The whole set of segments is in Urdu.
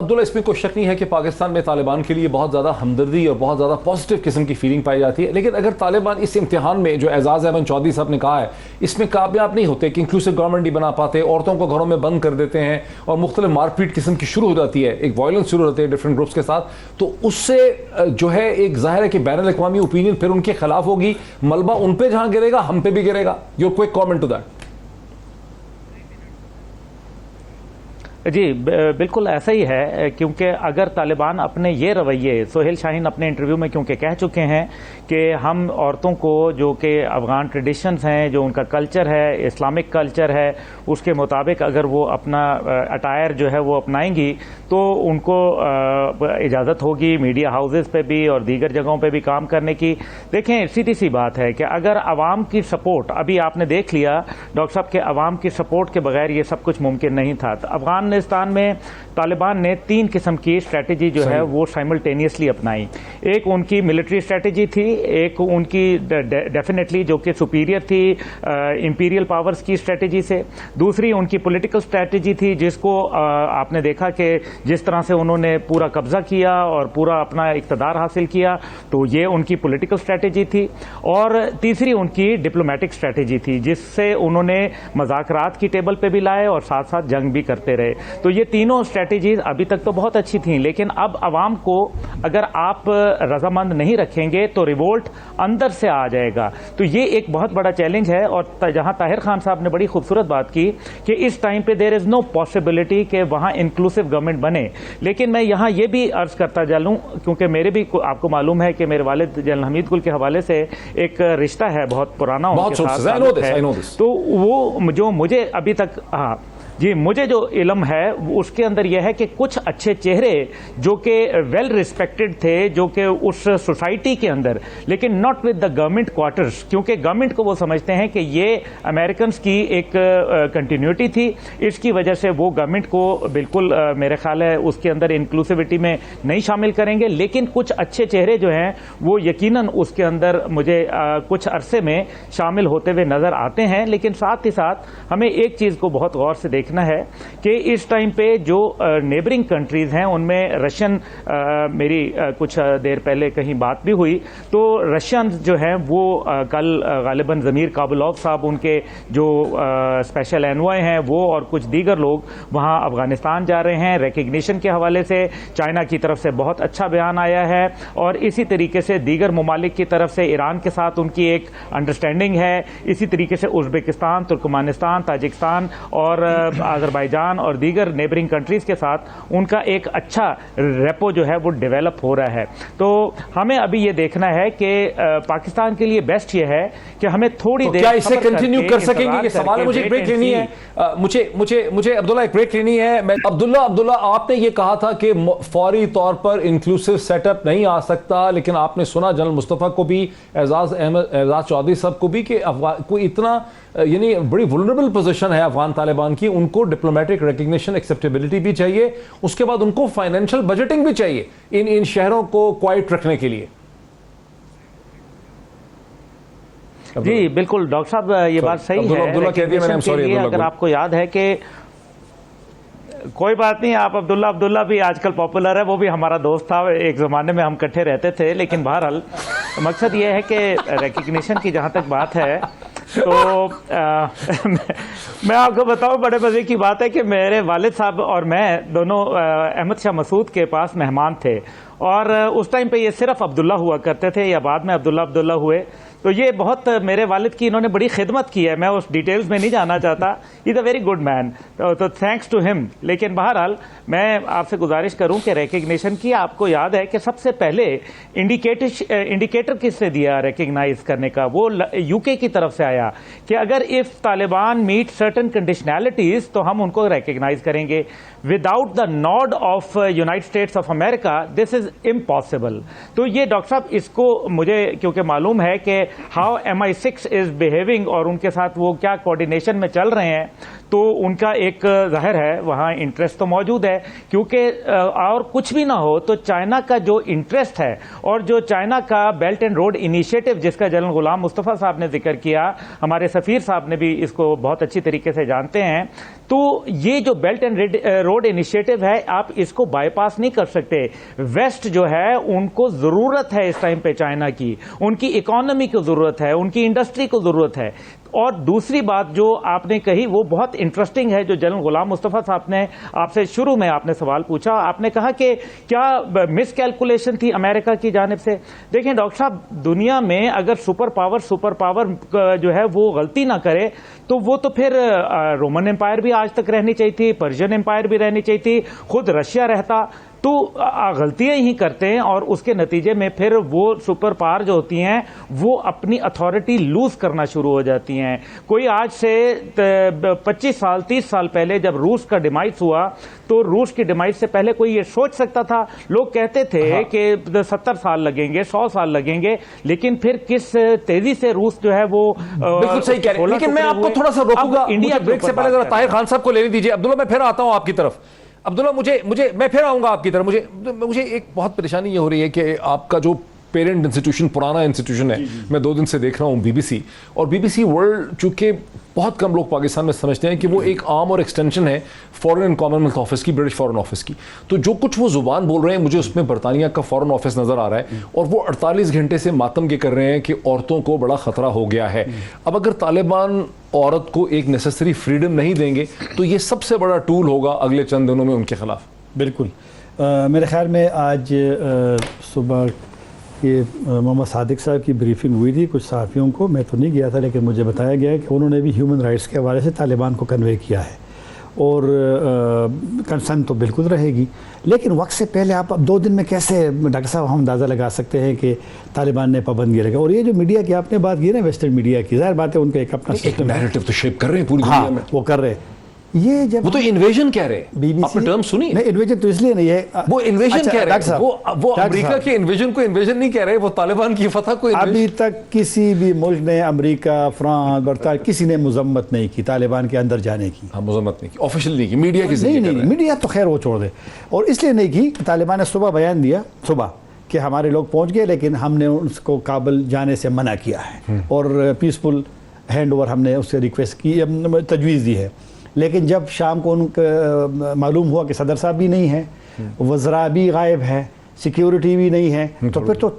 عبداللہ اس میں کوئی شک نہیں ہے کہ پاکستان میں طالبان کے لیے بہت زیادہ ہمدردی اور بہت زیادہ پازیٹیو قسم کی فیلنگ پائی جاتی ہے، لیکن اگر طالبان اس امتحان میں جو اعزاز احمد چودھری صاحب نے کہا ہے اس میں کامیاب نہیں ہوتے کہ انکلوسیو گورنمنٹ نہیں بنا پاتے، عورتوں کو گھروں میں بند کر دیتے ہیں اور مختلف مار پیٹ قسم کی شروع ہو جاتی ہے، ایک وائلنس شروع ہوتی ہے ڈفرینٹ گروپس کے ساتھ، تو اس سے جو ہے ایک ظاہر ہے کہ بین الاقوامی اوپینین پھر ان کے خلاف ہوگی، ملبہ ان پہ جہاں گرے گا ہم پہ بھی گرے گا. Your quick comment to that. جی بالکل ایسا ہی ہے، کیونکہ اگر طالبان اپنے یہ رویے، سہیل شاہین اپنے انٹرویو میں کیونکہ کہہ چکے ہیں کہ ہم عورتوں کو جو کہ افغان ٹریڈیشنز ہیں، جو ان کا کلچر ہے، اسلامک کلچر ہے، اس کے مطابق اگر وہ اپنا اٹائر جو ہے وہ اپنائیں گی تو ان کو اجازت ہوگی میڈیا ہاؤسز پہ بھی اور دیگر جگہوں پہ بھی کام کرنے کی. دیکھیں سیدھی سی بات ہے کہ اگر عوام کی سپورٹ، ابھی آپ نے دیکھ لیا ڈاکٹر صاحب کہ عوام کی سپورٹ کے بغیر یہ سب کچھ ممکن نہیں تھا. افغانستان میں طالبان نے 3 قسم کی اسٹریٹجی جو ہے وہ سائملٹینیسلی اپنائی. ایک ان کی ملٹری اسٹریٹجی تھی، ایک ان کی ڈیفینیٹلی جو کہ سپیریئر تھی امپیریل پاورز کی اسٹریٹجی سے، دوسری ان کی پولیٹیکل اسٹریٹجی تھی جس کو آپ نے دیکھا کہ جس طرح سے انہوں نے پورا قبضہ کیا اور پورا اپنا اقتدار حاصل کیا، تو یہ ان کی پولیٹیکل اسٹریٹجی تھی. اور تیسری ان کی ڈپلومیٹک اسٹریٹجی تھی جس سے انہوں نے مذاکرات کی ٹیبل پہ بھی لائے اور ساتھ ساتھ جنگ بھی کرتے رہے. تو یہ تینوں اسٹریٹجیز ابھی تک تو بہت اچھی تھیں، لیکن اب عوام کو اگر آپ رضامند نہیں رکھیں گے تو ریوولٹ اندر سے آ جائے گا. تو یہ ایک بہت بڑا چیلنج ہے. اور جہاں طاہر خان صاحب نے بڑی خوبصورت بات کی کہ اس ٹائم پہ دیر از نو پاسبلٹی کہ وہاں انکلوسیو گورنمنٹ بنے، لیکن میں یہاں یہ بھی عرض کرتا چلوں کیونکہ میرے بھی آپ کو معلوم ہے کہ میرے والد جنرل حمید گل کے حوالے سے ایک رشتہ ہے بہت پرانا ان کے ساتھ، تو وہ جو مجھے ابھی تک مجھے جو علم ہے اس کے اندر یہ ہے کہ کچھ اچھے چہرے جو کہ ویل ریسپیکٹڈ تھے، جو کہ اس سوسائٹی کے اندر، لیکن not with the government quarters, کیونکہ گورنمنٹ کو وہ سمجھتے ہیں کہ یہ امریکنز کی ایک کنٹینیوٹی تھی، اس کی وجہ سے وہ گورنمنٹ کو بالکل میرے خیال ہے اس کے اندر انکلوسیوٹی میں نہیں شامل کریں گے. لیکن کچھ اچھے چہرے جو ہیں وہ یقیناً اس کے اندر مجھے کچھ عرصے میں شامل ہوتے ہوئے نظر آتے ہیں. لیکن ساتھ ہی ساتھ ہمیں ایک چیز کو بہت غور سے دیکھنا ہے کہ اس ٹائم پہ جو نیبرنگ کنٹریز ہیں ان میں رشین، میری کچھ دیر پہلے کہیں بات بھی ہوئی تو رشین جو ہیں وہ کل غالباً ضمیر کابلوف صاحب ان کے جو اسپیشل انوائے ہیں وہ اور کچھ دیگر لوگ وہاں افغانستان جا رہے ہیں. ریکگنیشن کے حوالے سے چائنا کی طرف سے بہت اچھا بیان آیا ہے اور اسی طریقے سے دیگر ممالک کی طرف سے ایران کے ساتھ ان کی ایک انڈرسٹینڈنگ ہے. اسی طریقے سے ازبکستان، ترکمانستان، تاجکستان اور آذربائیجان اور دیگر نیبرنگ کنٹریز کے ساتھ ان کا ایک اچھا ریپو جو ہے وہ ڈیولپ ہو رہا ہے. تو ہمیں ابھی یہ دیکھنا ہے کہ پاکستان کے لیے بیسٹ یہ ہے کہ ہمیں تھوڑی دیر کیا اسے کنٹینیو کر سکیں گے کہ سوال ہے. مجھے ایک بریک لینی ہے، مجھے عبداللہ ایک بریک لینی ہے. عبداللہ آپ نے یہ کہا تھا کہ فوری طور پر انکلوسیو سیٹ اپ نہیں آ سکتا، لیکن آپ نے سنا جنرل مصطفیٰ کو بھی، اعزاز چودھری صاحب کو بھی کہ کوئی اتنا یعنی بڑی ولنریبل پوزیشن ہے افغان طالبان کی، ان کو ڈپلومیٹک ریکگنیشن، ایکسیپٹیبلٹی بھی چاہیے، اس کے بعد ان کو فائنینشل بجٹنگ بھی چاہیے ان شہروں کو کوائٹ رکھنے کے لیے. جی بالکل ڈاکٹر صاحب یہ بات صحیح ہے. عبداللہ کہہ دیا میں نے، اگر آپ کو یاد ہے کہ کوئی بات نہیں، آپ عبداللہ بھی آج کل پاپولر ہے، وہ بھی ہمارا دوست تھا، ایک زمانے میں ہم کٹھے رہتے تھے. لیکن بہرحال مقصد یہ ہے کہ ریکگنیشن کی جہاں تک بات ہے تو میں آپ کو بتاؤں بڑے مزے کی بات ہے کہ میرے والد صاحب اور میں دونوں احمد شاہ مسعود کے پاس مہمان تھے اور اس ٹائم پہ یہ صرف عبداللہ ہوا کرتے تھے یا بعد میں عبداللہ ہوئے. تو یہ بہت میرے والد کی انہوں نے بڑی خدمت کی ہے، میں اس ڈیٹیلز میں نہیں جانا چاہتا. ہی از اے ویری گڈ مین، تو تھینکس ٹو ہم. لیکن بہرحال میں آپ سے گزارش کروں کہ ریکگنیشن کی آپ کو یاد ہے کہ سب سے پہلے انڈیکیٹر کس سے دیا ریکگنائز کرنے کا؟ وہ یو کے کی طرف سے آیا کہ اگر if Taliban meet certain conditionalities تو ہم ان کو ریکگنائز کریں گے. Without the nod of United States of America this is impossible. تو یہ ڈاکٹر صاحب اس کو مجھے کیونکہ معلوم ہے کہ ہاؤ MI6 از بیہیونگ اور ان کے ساتھ وہ کیا کوارڈینیشن میں چل رہے ہیں، تو ان کا ایک ظاہر ہے وہاں انٹرسٹ تو موجود ہے. کیونکہ اور کچھ بھی نہ ہو تو چائنا کا جو انٹرسٹ ہے اور جو چائنا کا بیلٹ اینڈ روڈ انیشیٹو جس کا جنرل غلام مصطفیٰ صاحب نے ذکر کیا، ہمارے سفیر صاحب نے بھی اس کو بہت اچھی طریقے سے جانتے ہیں. تو یہ جو بیلٹ اینڈ روڈ انیشیٹو ہے آپ اس کو بائی پاس نہیں کر سکتے. ویسٹ جو ہے ان کو ضرورت ہے اس ٹائم پہ چائنا کی, ان کی اکانومی کو ضرورت ہے, ان کی انڈسٹری کو ضرورت ہے. اور دوسری بات جو آپ نے کہی وہ بہت انٹرسٹنگ ہے, جو جنرل غلام مصطفیٰ صاحب نے آپ سے شروع میں آپ نے سوال پوچھا, آپ نے کہا کہ کیا مس کیلکولیشن تھی امریکہ کی جانب سے. دیکھیں ڈاکٹر صاحب, دنیا میں اگر سپر پاور جو ہے وہ غلطی نہ کرے تو وہ تو پھر رومن امپائر بھی آج تک رہنی چاہیے تھی, پرشین امپائر بھی رہنی چاہیے تھی, خود رشیا رہتا. تو غلطیاں ہی کرتے ہیں اور اس کے نتیجے میں پھر وہ سپر پاور جو ہوتی ہیں وہ اپنی اتھارٹی لوز کرنا شروع ہو جاتی ہیں. کوئی آج سے 25 سال 30 سال پہلے جب روس کا ڈیمائز ہوا تو روس کی ڈیمائز سے پہلے کوئی یہ سوچ سکتا تھا؟ لوگ کہتے تھے کہ 70 سال لگیں گے, 100 سال لگیں گے, لیکن پھر کس تیزی سے روس جو ہے وہ بالکل صحیح کہہ رہے ہیں. لیکن میں آپ کو تھوڑا سا روکوں گا, انڈیا بریک سے پہلے ذرا طاہر خان صاحب کو لینے دیجیے. عبداللہ میں پھر آتا ہوں آپ کی طرف. عبداللہ میں پھر آؤں گا آپ کی طرف. مجھے ایک بہت پریشانی یہ ہو رہی ہے کہ آپ کا جو پیرنٹ انسٹیٹیوشن پرانا انسٹیٹیوشن ہے, میں 2 دن سے دیکھ رہا ہوں بی بی سی, اور بی بی سی ورلڈ چونکہ بہت کم لوگ پاکستان میں سمجھتے ہیں کہ وہ ایک عام اور ایکسٹینشن ہے foreign and common wealth office کی, برٹش فارن آفس کی. تو جو کچھ وہ زبان بول رہے ہیں مجھے اس میں برطانیہ کا فارن آفس نظر آ رہا ہے, اور وہ 48 گھنٹے سے ماتم یہ کر رہے ہیں کہ عورتوں کو بڑا خطرہ ہو گیا ہے. اب اگر طالبان عورت کو ایک نیسیسری فریڈم نہیں دیں گے تو یہ سب سے بڑا ٹول ہوگا اگلے چند دنوں میں ان کے خلاف. بالکل. میرے خیال میں آج صبح یہ محمد صادق صاحب کی بریفنگ ہوئی تھی کچھ صحافیوں کو, میں تو نہیں گیا تھا لیکن مجھے بتایا گیا ہے کہ انہوں نے بھی ہیومن رائٹس کے حوالے سے طالبان کو کنوے کیا ہے, اور کنسرن تو بالکل رہے گی. لیکن وقت سے پہلے آپ اب 2 دن میں کیسے ڈاکٹر صاحب ہم اندازہ لگا سکتے ہیں کہ طالبان نے پابندی لگا؟ اور یہ جو میڈیا کی آپ نے بات کی نا, ویسٹرن میڈیا کی, ظاہر بات ہے ان کا ایک اپنا نیریٹو تو شیپ کر رہے ہیں پوری دنیا میں. وہ کر رہے, یہ جب وہ تو انویژن کہہ رہے ہیں, آپ نے ٹرم سنی؟ نہیں, انویژن تو اس لیے نہیں ہے, وہ انویژن کہہ رہے ہیں, وہ امریکہ کے انویژن کو انویژن نہیں کہہ رہے, وہ طالبان کی فتح کو. ابھی تک کسی بھی ملک نے, امریکہ, فرانس, برطانیہ, کسی نے مذمت نہیں کی طالبان کے اندر جانے کی. ہاں, مذمت نہیں کی, آفیشیل نہیں کی, میڈیا کی نہیں, میڈیا تو خیر وہ چھوڑ دے. اور اس لیے نہیں کی کہ طالبان نے صبح بیان دیا کہ ہمارے لوگ پہنچ گئے لیکن ہم نے اس کو کابل جانے سے منع کیا ہے, اور پیسفل ہینڈ اوور ہم نے اس سے ریکویسٹ کی, تجویز دی ہے. لیکن جب شام کو ان کا معلوم ہوا کہ صدر صاحب بھی نہیں ہیں, وزراء بھی غائب ہیں, سیکیورٹی بھی نہیں ہے, تو پھر تو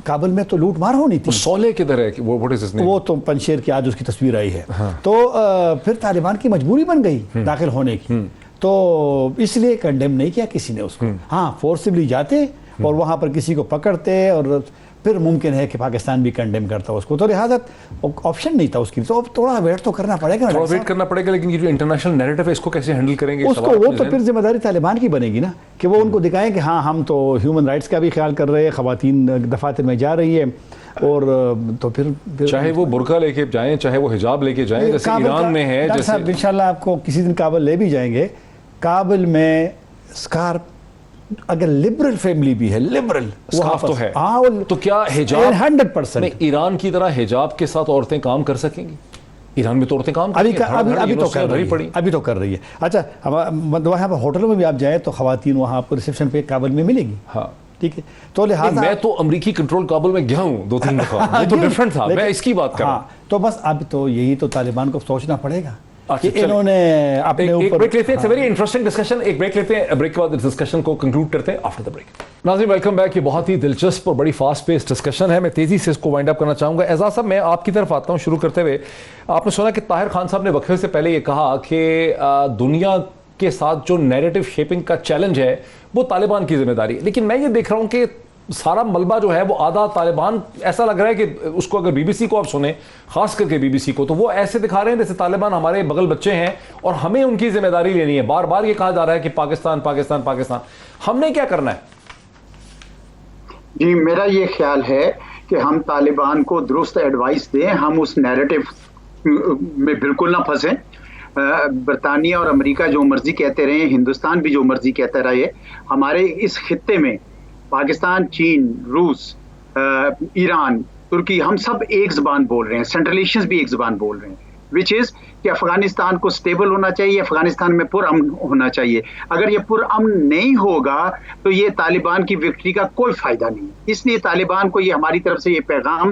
کابل میں تو لوٹ مار ہونی تھی. سولے کدھر ہے وہ تو پنشیر کی آج اس کی تصویر آئی ہے. تو پھر طالبان کی مجبوری بن گئی داخل ہونے کی, تو اس لیے کنڈیم نہیں کیا کسی نے اس کو. ہاں, فورسبلی جاتے اور وہاں پر کسی کو پکڑتے, اور پھر ممکن ہے کہ پاکستان بھی کنڈیم کرتا اس کو, تو لہٰذا آپشن نہیں تھا اس کی. تو اب تھوڑا ویٹ تو کرنا پڑے گا, لیکن یہ جو انٹرنیشنل نیریٹو ہے اس کو کیسے ہینڈل کریں گے؟ اس کو وہ تو پھر ذمہ داری طالبان کی بنے گی نا, کہ وہ ان کو دکھائیں کہ ہاں ہم تو ہیومن رائٹس کا بھی خیال کر رہے ہیں, خواتین دفاتر میں جا رہی ہے, اور تو پھر چاہے وہ برقع لے کے جائیں, چاہے وہ حجاب لے کے جائیں, جیسے ایران میں ہے. ڈاکٹر صاحب انشاءاللہ آپ کو کسی دن کابل لے بھی جائیں گے. کابل میں اسکارپ, اگر لبرل فیملی بھی ہے, لبرل اسکارف تو ہے, تو کیا حجاب 100% ایران کی طرح حجاب کے ساتھ عورتیں کام کر سکیں گی؟ ایران میں تو عورتیں کام ابھی تو کر رہی ہے. اچھا, وہاں پہ ہوٹلوں میں بھی آپ جائیں تو خواتین وہاں پر ریسیپشن پہ کابل میں ملے گی. ہاں ٹھیک ہے, تو لہٰذا میں تو امریکی کنٹرول کابل میں گیا ہوں 2-3 دفعہ, وہ تو ڈیفرنٹ تھا, میں اس کی بات کر رہا ہوں. تو بس اب تو یہی تو طالبان کو سوچنا پڑے گا کہ انہوں نے اپنے اوپر. ایک بریک لیتے ہیں, ویری انٹرسٹنگ ڈسکشن, ایک بریک لیتے ہیں, بریک کے بعد اس ڈسکشن کو کنکلوڈ کرتے ہیں آفٹر دا بریک. ناظرین ویلکم بیک. یہ بہت ہی دلچسپ اور بڑی فاسٹ پیس ڈسکشن ہے, میں تیزی سے اس کو وائنڈ اپ کرنا چاہوں گا. اعزاز صاحب, میں آپ کی طرف آتا ہوں شروع کرتے ہوئے. آپ نے سنا کہ طاہر خان صاحب نے وقفے سے پہلے یہ کہا کہ دنیا کے ساتھ جو نیریٹو شیپنگ کا چیلنج ہے وہ طالبان کی ذمہ داری ہے. لیکن میں یہ دیکھ رہا ہوں کہ سارا ملبہ جو ہے وہ آدھا طالبان, ایسا لگ رہا ہے کہ اس کو اگر بی بی سی کو آپ سنیں, خاص کر کے بی بی سی کو, تو وہ ایسے دکھا رہے ہیں جیسے طالبان ہمارے بغل بچے ہیں اور ہمیں ان کی ذمہ داری لینی ہے. بار بار یہ کہا جا رہا ہے کہ پاکستان پاکستان پاکستان. ہم نے کیا کرنا ہے؟ جی, میرا یہ خیال ہے کہ ہم طالبان کو درست ایڈوائس دیں, ہم اس نیریٹو میں بالکل نہ پھنسیں. برطانیہ اور امریکہ جو مرضی کہتے رہے, ہندوستان بھی جو مرضی کہتا رہے, ہمارے اس خطے میں پاکستان, چین, روس, ایران, ترکی, ہم سب ایک زبان بول رہے ہیں, سینٹرل ایشینز بھی ایک زبان بول رہے ہیں, وچ از کہ افغانستان کو سٹیبل ہونا چاہیے, افغانستان میں پرامن ہونا چاہیے. اگر یہ پرامن نہیں ہوگا تو یہ طالبان کی وکٹری کا کوئی فائدہ نہیں. اس لیے طالبان کو یہ ہماری طرف سے یہ پیغام